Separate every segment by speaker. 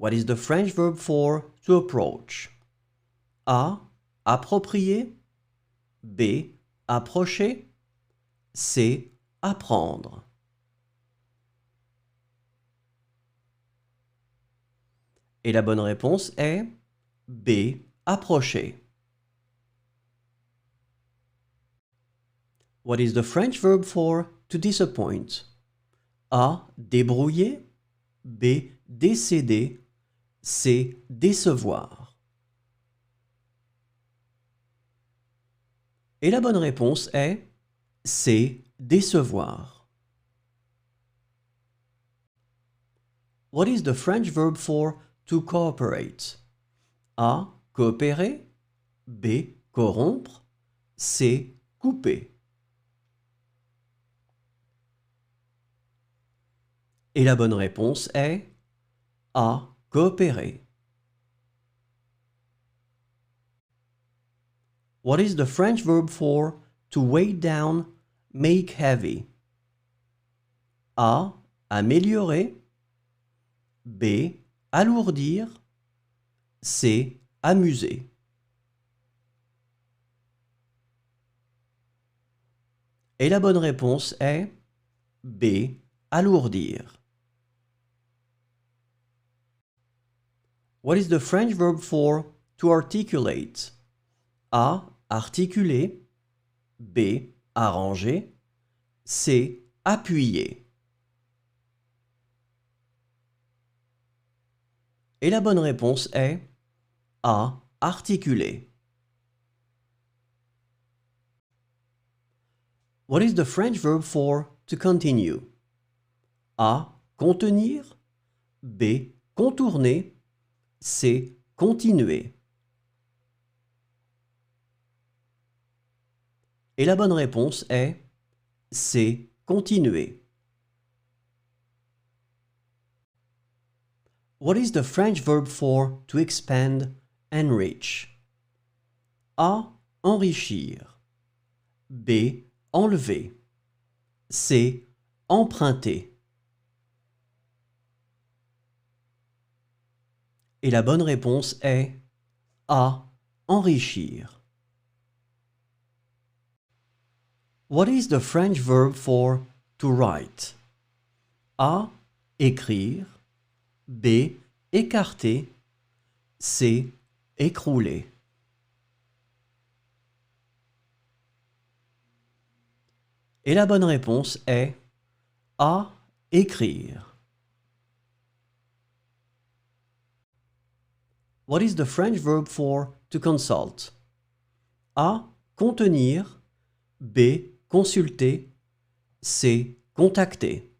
Speaker 1: What is the French verb for to approach? A. Approprier. B. Approcher. C. Apprendre. Et la bonne réponse est B. Approcher. What is the French verb for to disappoint? A. Débrouiller. B. Décéder. C. Décevoir. Et la bonne réponse est C. Décevoir. What is the French verb for to cooperate? A. Coopérer. B. Corrompre. C. Couper. Et la bonne réponse est A. Coopérer. What is the French verb for to weigh down, make heavy? A. Améliorer. B. Alourdir. C. Amuser. Et la bonne réponse est B. Alourdir. What is the French verb for to articulate? A. Articuler. B. Arranger. C. Appuyer. Et la bonne réponse est A. Articuler. What is the French verb for to continue? A. Contenir. B. Contourner. C. Continuer. Et la bonne réponse est C. Continuer. What is the French verb for to expand, enrich? A. Enrichir. B. Enlever. C. Emprunter. Et la bonne réponse est A. Enrichir. What is the French verb for to write? A. Écrire. B. Écarter. C. Écrouler. Et la bonne réponse est A. Écrire. What is the French verb for to consult? A. Contenir. B. Consulter. C. Contacter.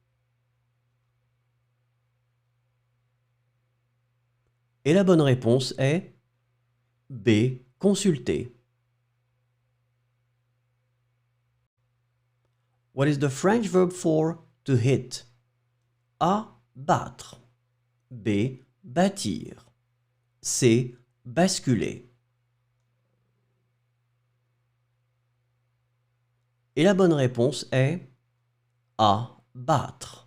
Speaker 1: Et la bonne réponse est B. Consulter. What is the French verb for to hit? A. Battre. B. Bâtir. C. Basculer. Et la bonne réponse est A. Battre.